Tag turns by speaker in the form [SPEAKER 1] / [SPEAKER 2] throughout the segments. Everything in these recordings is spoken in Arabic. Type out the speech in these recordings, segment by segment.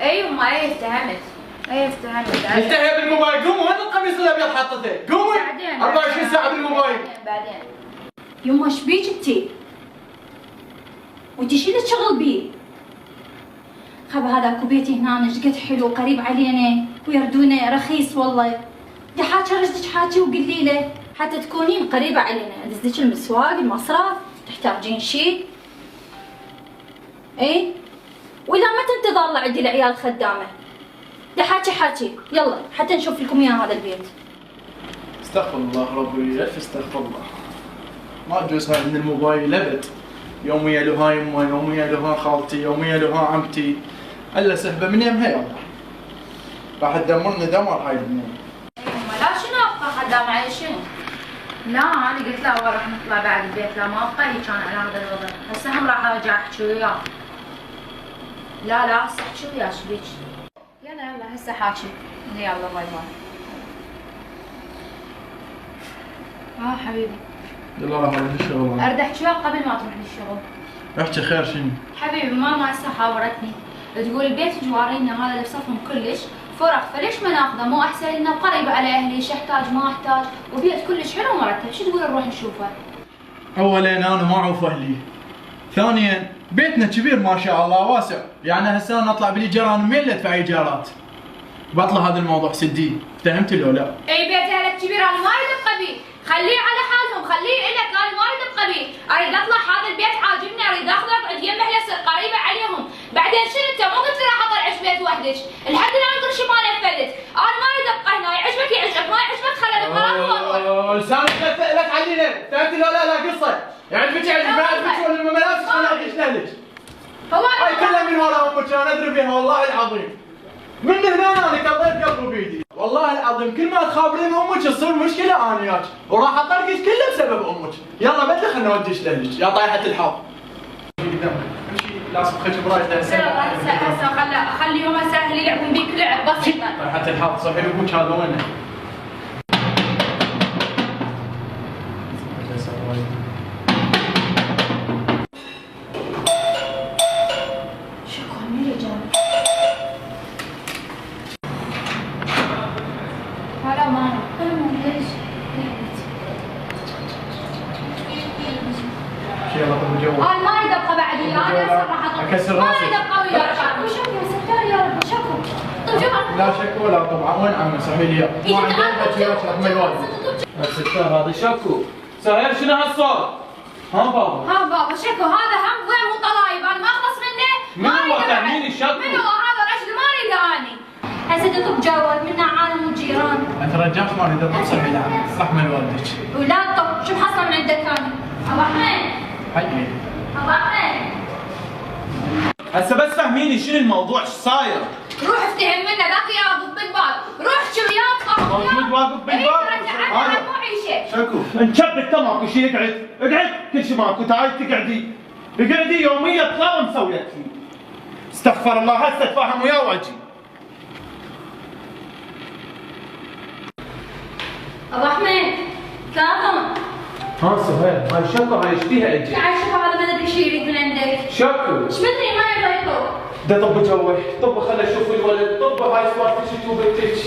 [SPEAKER 1] ايوه ما هي افتهمت.
[SPEAKER 2] انتهي بالموبايل. قومي، وين القميص الابيض حطته؟ قومي. 24 ساعة بالموبايل.
[SPEAKER 1] بعدين.
[SPEAKER 3] يما ايش بيك انتي؟ وانتي شو اللي تشغل بيه؟ خبا هذا كوبيتي هنا قد حلو قريب علينا ويردونه رخيص والله. دي حاجة رجلك حاجة وقليلة حتى تكونين قريبة علينا. ادزلك المسواق المصرف تحتاجين شيء. اي ولا متى تظل عندي العيال خدامة؟ دي حاجة يلا حتى نشوف لكم اياه هذا البيت.
[SPEAKER 2] استغفر الله ربي، الف استغفر الله. ما تجوز هاي من الموبايل ابد. يوميا لها يمه، يوميا لها خالتي، يوميا لها عمتي. الا سحبه من يمها يلا. راح تدمرنا دمر هاي الدنيا.
[SPEAKER 1] يما لا شنو ابقى خدامة على شنو؟ لا انا قلت له اول راح نطلع بعد البيت. لا ما ابقى هيك كان على هذا الوضع. هسه هم راح ارجع احكي وياه. لا هسه احكي وياه ايش بيك؟ يلا هسه حاكي. يلا باي باي. حبيبي.
[SPEAKER 2] يلا راح اروح الشغل.
[SPEAKER 1] اريد احكي وياك قبل ما تروح للشغل.
[SPEAKER 2] احكي خير شنو؟
[SPEAKER 1] حبيبي ماما هسه حاورتني تقول البيت جوارينا هذا اللي بصفهم كلش فرق، فليش ما ناخذه؟ مو احسن لنا وقريبه على اهلي، ايش احتاج ما احتاج وبيت كلش حلو ومرتب. شو تقول نروح نشوفه؟
[SPEAKER 2] اولا انا ما اعوف اهلي. ثانيا بيتنا كبير ما شاء الله واسع، يعني هسه انا اطلع بالايجار انا منين ادفع ايجارات؟ بطلع هذا الموضوع سديه، فهمت لو لا؟
[SPEAKER 1] اي بيت اهلك كبير انا ما اريد ابقى بيه، خليه على حالهم، خليه الك، انا ما اريد ابقى بيه، اريد اطلع هذا البيت عاجبني، اريد اخذه اقعد يمه يصير قريبه عليهم، بعدين شنو انت مو قلت لي راح اطلع اعيش بيت وحدك، لحد الان كل شيء ما نفذت، انا ما اريد ابقى هنا، يعجبك يعجبك ما يعجبك خلي القرار هو.
[SPEAKER 2] لسانك لا تعلينا، فهمت لو لا قصه، يعجبك ما يعجبك ولا الملابس انا اعيش لهلك. هاي كلها من ورا امك انا ادري بها والله العظيم. من هنا انا قضيت قلبي بيدي، والله العظيم كل ما تخابرين امك تصير مشكله انا وياك، وراح اطرقك كله بسبب امك، يلا بدي خلنا نوديش لهلك، يا طايحه الحظ. قدامك امشي لازم خليك برايته
[SPEAKER 1] هسه خليهم هسه اهلي يلعبون بيك لعب بسيطه.
[SPEAKER 2] طايحه الحظ صحي ابوك هذا وينه؟ يلا طب الجو.
[SPEAKER 1] انا ما اريد ابقى بعد وياه، انا راح
[SPEAKER 2] اكسر راسي.
[SPEAKER 1] ما اريد ابقى وياه. شكو يا ستار يا رب شكو. طب جماعه
[SPEAKER 2] لا شكو ولا طبعا، وين عمي صحي لي اياه؟ ما عندي حكي وياك رحمه الوالد.
[SPEAKER 4] الستار هذا شكو. سهير شنو هالصوت؟ ها بابا
[SPEAKER 1] شكو هذا هم وين مو طلايب، انا ما اخلص منه.
[SPEAKER 4] من هو فهميني شكو؟
[SPEAKER 1] من هو هذا الرجل ما اريده اني. هسه تطب جواد منا عالم وجيران.
[SPEAKER 2] انت رجعت ما اريد اطب صحي لعمي رحمه الوالدك.
[SPEAKER 1] ولا تطب شو محصل من عندك انا؟ ابو احمد.
[SPEAKER 2] حي.
[SPEAKER 1] ابو احمد.
[SPEAKER 4] هسه بس فهميني شنو الموضوع، ايش صاير؟
[SPEAKER 1] روح افتهم منه ذاك ياخذ بالباب، روح شو وياه
[SPEAKER 4] موجود واقف بالباب؟
[SPEAKER 1] هذا مو عيشه.
[SPEAKER 2] شكو
[SPEAKER 4] انشبت تمام كل شيء اقعد كل شيء ماكو، تعالي اقعدي يوميا طلال مسويت فيه. استغفر الله هسه اتفاهم وياه واجي.
[SPEAKER 1] ابو احمد كاظم.
[SPEAKER 4] ها سهير هاي شكو هاي ايش فيها اجي؟
[SPEAKER 1] تعال شوف هذا ما ادري شو يريد من عندك.
[SPEAKER 4] شكو
[SPEAKER 1] ايش مدري ما يبغى يطب.
[SPEAKER 4] ده طب جوه طب خلي اشوف الولد، طب هاي سوالفتك وبنتك.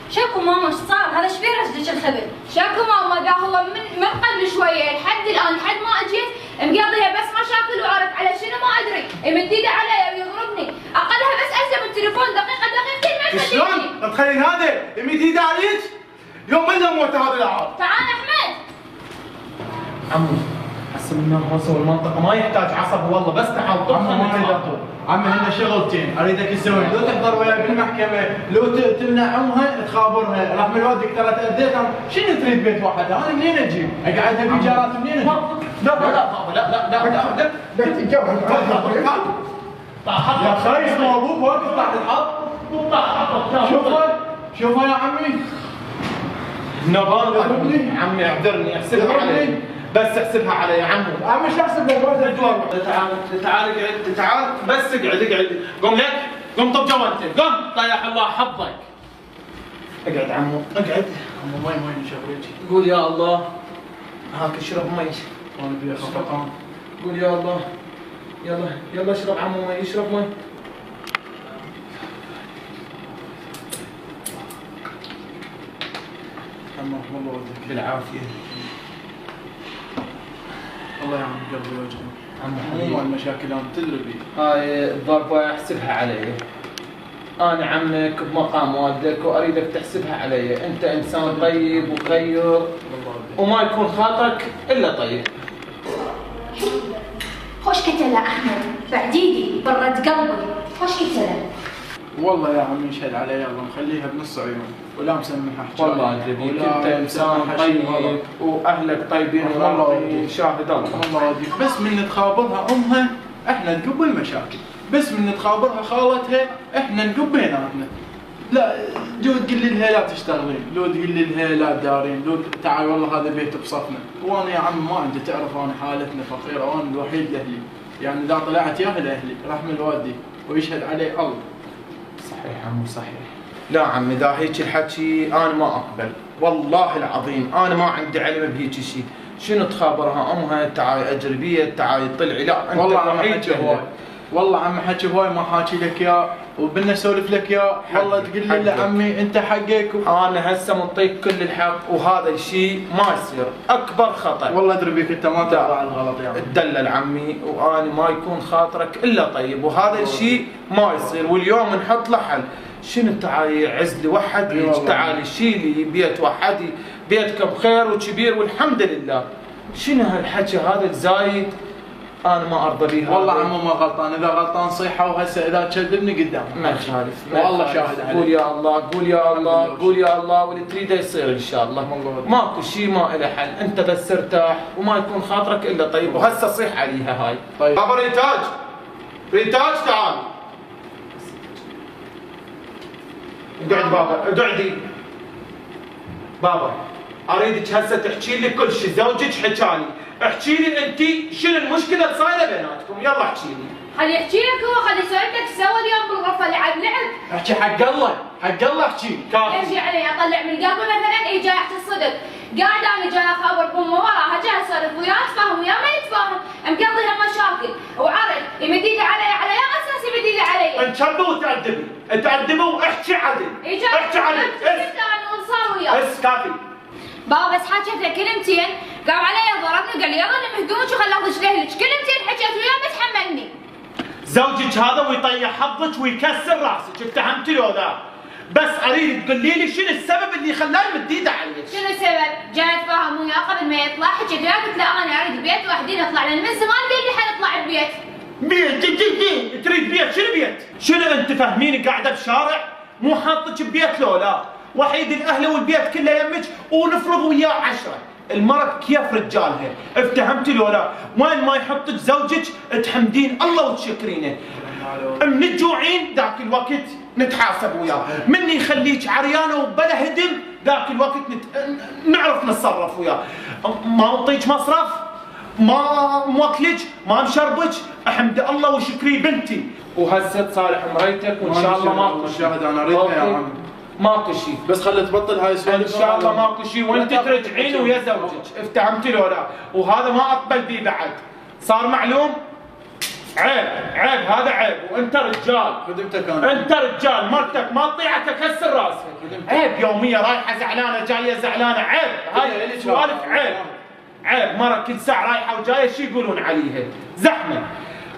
[SPEAKER 1] شكو ماما ايش صار؟ هذا ايش فيه رجلك الخبل؟ شكو ماما ذا هو من قبل شويه لحد الان لحد ما اجيت مقضيها بس مشاكل وعرف على شنو ما ادري، يمد ايده علي ويضربني، اقلها بس الزم التليفون دقيقه دقيقتين ما يخليني.
[SPEAKER 2] شلون؟ تخيل هذا يمد ايده عليك؟ يوم الا موت هذا العار.
[SPEAKER 1] تعال احمد.
[SPEAKER 4] عمو هسه من هون المنطقه ما يحتاج عصب والله، بس تعال طب
[SPEAKER 2] عمي ما اريد اطول، عمي هن شغلتين اريدك تسوي، لو تحضر وياي بالمحكمه، لو تمنع امها تخابرها، رحم الوالدك ترى تاذيتهم، شنو تريد بيت واحد؟ انا منين اجيب؟ اقعدها بايجارات منين اجيب؟
[SPEAKER 4] لا بابا لا
[SPEAKER 2] تتجوز يا خايس مو ابوك واقف تحت الحظ. شوفه يا عمي.
[SPEAKER 4] نبان عمي اعذرني احسبها علي، بس احسبها علي يا عمو.
[SPEAKER 2] عمي شو احسب لك؟
[SPEAKER 4] تعال اقعد، تعال بس اقعد قوم لك، قوم طب جوانتك، قوم طيح الله حظك. اقعد عمو اقعد.
[SPEAKER 2] عمو وين شغلتي؟
[SPEAKER 4] قول يا الله. هاك اشرب مي.
[SPEAKER 2] وانا بيا خفقان.
[SPEAKER 4] قول يا الله. يلا يلا اشرب عمو مي، اشرب مي.
[SPEAKER 2] عمو والله ودك
[SPEAKER 4] بالعافية.
[SPEAKER 2] الله يا عم قلبي وجهي.
[SPEAKER 4] عمو
[SPEAKER 2] مو
[SPEAKER 4] حبيبي،
[SPEAKER 2] المشاكل انا تدري بي.
[SPEAKER 4] هاي الضربة احسبها علي. أنا عمك بمقام والدك وأريدك تحسبها علي، أنت إنسان طيب وخير
[SPEAKER 2] والله ودك.
[SPEAKER 4] وما يكون خاطرك إلا طيب.
[SPEAKER 3] خوش كتلة أحمد بعديدي برد قلبي، خوش كتلة.
[SPEAKER 2] والله يا عمي يشهد علي الله مخليها بنص عيون ولا مسمحها حجاب.
[SPEAKER 4] والله أدري أنت إنسان طيب وأهلك طيبين وراضيين، شاهد الله.
[SPEAKER 2] والله وديك بس من تخابرها امها احنا نقب المشاكل، بس من تخابرها خالتها احنا نقب بيناتنا. لا لو تقول لها لا تشتغلين، لو تقول لها لا تدارين، لو تعال والله هذا بيت بصفنا، وانا يا عم ما عندي تعرف انا حالتنا فقيره وانا الوحيد لاهلي، يعني اذا طلعت يا اهلي رحم الوالدي ويشهد عليه الله.
[SPEAKER 4] صحيح عمو صحيح. لا عمي اذا هيك الحكي انا ما اقبل، والله العظيم انا ما عندي علم بهيك شيء. شنو تخابرها امها تعاي اجربيه تعاي طلعي؟ لا انت
[SPEAKER 2] والله عم
[SPEAKER 4] الوحيد
[SPEAKER 2] حكي هواي،
[SPEAKER 4] جهلك.
[SPEAKER 2] والله عم حكي هواي ما حاكي لك اياه وبدنا نسولف لك اياه، والله
[SPEAKER 4] حقك،
[SPEAKER 2] تقول لي
[SPEAKER 4] حقك.
[SPEAKER 2] لا عمي انت حقك
[SPEAKER 4] انا هسه منطيك كل الحق وهذا الشيء ما يصير، اكبر خطا.
[SPEAKER 2] والله ادري بيك انت ما تدري على الغلط يا عمي.
[SPEAKER 4] تدلل عمي وانا ما يكون خاطرك الا طيب، وهذا الشيء ما يصير، واليوم نحط له حل. شنو تعالي عزلي وحدي،
[SPEAKER 2] والله.
[SPEAKER 4] تعالي شيلي بيت وحدي، بيتكم خير وكبير والحمد لله. شنو هالحكي هذا الزايد؟ انا ما ارضى بيه.
[SPEAKER 2] والله عمو ما غلطان، اذا غلطان صيحه وهسه اذا تكذبني قدام
[SPEAKER 4] ما يخالف،
[SPEAKER 2] والله شاهد عليك.
[SPEAKER 4] قول يا الله، قول يا الله،
[SPEAKER 2] الحمد لله.
[SPEAKER 4] قول يا الله، واللي تريده يصير ان شاء الله.
[SPEAKER 2] والله.
[SPEAKER 4] ماكو شيء ما له حل، انت بس ارتاح وما يكون خاطرك الا طيب، وهسه صيح عليها هاي.
[SPEAKER 2] طيب.
[SPEAKER 4] بابا ريتاج، ريتاج تعال. اقعد بابا، اقعدي. بابا اريدك هسه تحكي لي كل شيء، زوجك حكالي، احكي لي انت شنو المشكله اللي صايره بيناتكم، يلا احكي لي.
[SPEAKER 1] خلي يحكي لك هو، خلي يسولف لك ايش سوى اليوم بالغرفه، لعب لعب.
[SPEAKER 2] احكي حق الله، حق الله احكي.
[SPEAKER 4] كافي.
[SPEAKER 1] ايش يعني اطلع من قلبه مثلا؟ اي جاي احكي الصدق، قاعد انا جاي اخابر بامه وراها، جاي اسولف وياه اتفاهم وياه ما يتفاهم، مقضي مشاكل وعرض يمد ايده على اساس يمد ايده علي.
[SPEAKER 4] انشبي وتأدبي، تأدبي واحكي عدل، احكي عدل.
[SPEAKER 1] وصار وياه.
[SPEAKER 4] بس كافي.
[SPEAKER 1] بابا بس حكيت له كلمتين، قام علي ضربني قال لي يلا لم هدومك وخلي اخذ رجليك، كلمتين حكيت وياه ما تحملني.
[SPEAKER 4] زوجك هذا ويطيح حظك ويكسر راسك، افتهمتي لو لا؟ بس اريد تقولي لي شنو السبب اللي خلاه يمد ايده عليك؟
[SPEAKER 1] شنو السبب؟ جاي اتفاهم وياه قبل ما يطلع، حكيت وياه قلت له انا اريد بيت وحدي نطلع، لان من زمان قال لي حنطلع ببيت.
[SPEAKER 4] بيت جي تريد بيت؟ شنو بيت؟ شنو انت فاهميني قاعده بشارع مو حاطك ببيت لو لا؟ وحيد الاهل والبيت كله يمك ونفرض وياه 10. المرأة كيف رجالها، افتهمتي لو لا؟ وين ما يحطك زوجك تحمدين الله وتشكرينه. من تجوعين ذاك الوقت نتحاسب وياه، من يخليك عريانه وبلا هدم ذاك الوقت نعرف نتصرف وياه. ما نعطيك مصرف، ما موكلك، ما مشربك، احمد الله وشكري بنتي. وهسه تصالح مريتك وان شاء الله ماكو شيء.
[SPEAKER 2] شاهد انا اريدها يا عم،
[SPEAKER 4] ماكو شيء،
[SPEAKER 2] بس خلي تبطل هاي السوالف
[SPEAKER 4] ان شاء الله ماكو شيء، وانت ترجعين ويا زوجك، افتهمتي لو لا؟ وهذا ما اقبل بيه بعد، صار معلوم؟ عيب، عيب، هذا عيب، وانت رجال،
[SPEAKER 2] خدمتك انا،
[SPEAKER 4] انت رجال، مرتك ما تطيعك اكسر راسك. عيب يوميه رايحه زعلانه جايه زعلانه، عيب، هاي السوالف عيب، عيب، مره كل ساعه رايحه وجايه شو يقولون عليها؟ زحمه.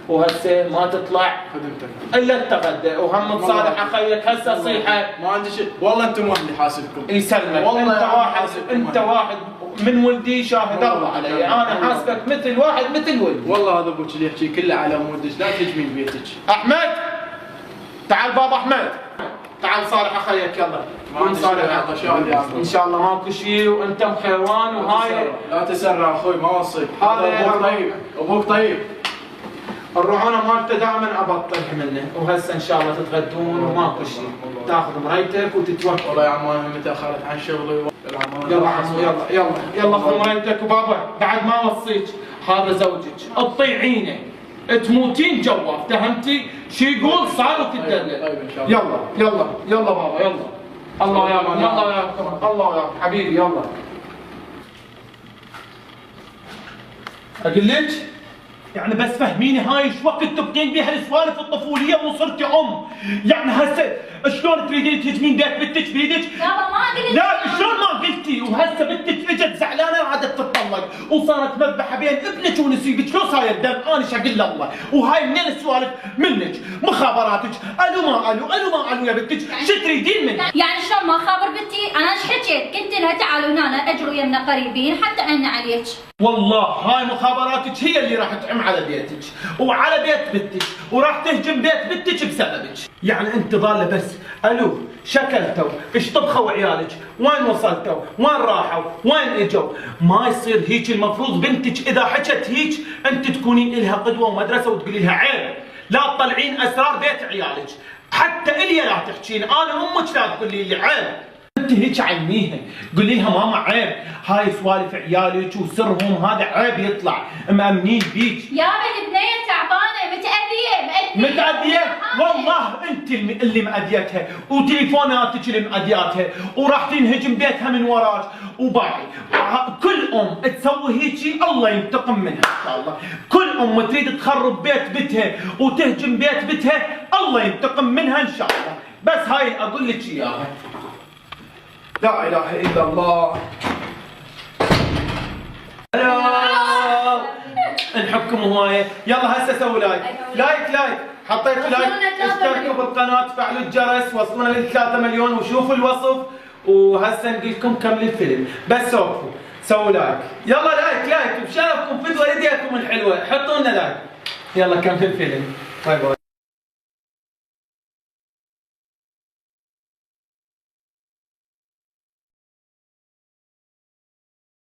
[SPEAKER 4] وهسه ما تطلع
[SPEAKER 2] خدمتك
[SPEAKER 4] الا التغدى، وهم تصالح اخيك هسه صيحه.
[SPEAKER 2] ما عندي شيء، والله انتم وحدي حاسبكم.
[SPEAKER 4] يسلمك،
[SPEAKER 2] والله
[SPEAKER 4] انت
[SPEAKER 2] يا عم
[SPEAKER 4] واحد،
[SPEAKER 2] حاسبكم
[SPEAKER 4] انت
[SPEAKER 2] أنا.
[SPEAKER 4] واحد من ولدي، شاهد الله علي، انا حاسبك مثل واحد مثل ولدي.
[SPEAKER 2] والله هذا ابوك اللي يحكي كله على مودك، لا تجمين بيتك.
[SPEAKER 4] احمد تعال بابا احمد، تعال صالح اخيك يلا.
[SPEAKER 2] ما عندي شيء يا عم، شاهد يا عم.
[SPEAKER 4] ان شاء الله ماكو شيء وانت مخيوان وهاي.
[SPEAKER 2] لا تسرع اخوي ما وصيك،
[SPEAKER 4] هذا
[SPEAKER 2] ابوك طيب، ابوك طيب.
[SPEAKER 4] الرعونه مالته دائما ابطلها منه، وهسه ان شاء الله تتغدون وماكو شيء، تاخذ مريتك وتتوكل.
[SPEAKER 2] والله يا عم انا متاخرت عن شغلي.
[SPEAKER 4] يلا عمو يلا يلا يلا خذ مريتك. وبابا بعد ما وصيك هذا زوجك تطيعينه تموتين جوا، افتهمتي؟ شو يقول صار وتدلل.
[SPEAKER 2] طيب ان شاء الله.
[SPEAKER 4] يلا يلا يلا بابا يلا. الله ياكم، الله ياكم، الله ياكم حبيبي يلا. اقول لك يعني بس فهميني هاي ايش وقت تبقين بيها السوالف الطفوليه وصرتي يعني هسه شلون تريدين تهجمين بيت بنتك بيدك؟
[SPEAKER 3] بابا ما قلت.
[SPEAKER 4] لا شلون ما قلتي؟ وهسه بنتك اجت زعلانه وعادت تتطلق وصارت مذبحه بين ابنك ونسيبك، شو صاير دم؟ انا شقل الله، وهاي منين السوالف منك؟ مخابراتك، الو ما الو يا بنتك، شو تريدين مني؟
[SPEAKER 3] يعني شلون ما خابر بنتي؟ انا ايش حكيت؟ قلت لها تعالوا هنا اجروا يمنا قريبين حتى عنا عليك.
[SPEAKER 4] والله هاي مخابراتك هي اللي راح تعم على بيتك وعلى بيت بنتك وراح تهجم بيت بنتك بسببك. يعني انت ضاله بس الو شكلتوا ايش طبخوا عيالك؟ وين وصلتوا؟ وين راحوا؟ وين اجوا؟ ما يصير هيك، المفروض بنتك اذا حكت هيك انت تكونين الها قدوه ومدرسه وتقولي لها عيب، لا تطلعين اسرار بيت عيالك، حتى الي لا تحكين، انا امك لا تقولي لي عيب. انت هيك علميها، قولي لها ماما عيب، هاي سوالف عيالك وسرهم هذا عيب يطلع، مأمنين بيك.
[SPEAKER 3] يا البنيه تعبانه متأذيه.
[SPEAKER 4] والله انت اللي مأذيتها وتليفوناتك اللي مأذيتها وراح تنهجم بيتها من وراك وباقي. كل ام تسوي هيجي الله ينتقم منها ان شاء الله، كل ام تريد تخرب بيت بيتها وتهجم بيت بيتها الله ينتقم منها ان شاء الله. بس هاي اقول لك اياها. لا اله الا الله. هلا نحبكم هوايه، يلا هسه سووا لايك حطيتوا لايك، اشتركوا بالقناه، فعلوا الجرس، وصلونا ل 3 مليون وشوفوا الوصف، وهسه نقول لكم كملوا الفيلم، بس وقفوا سووا لايك، يلا لايك بشرفكم فدوى يديكم الحلوه، حطوا لنا لايك، يلا كملوا الفيلم، باي باي.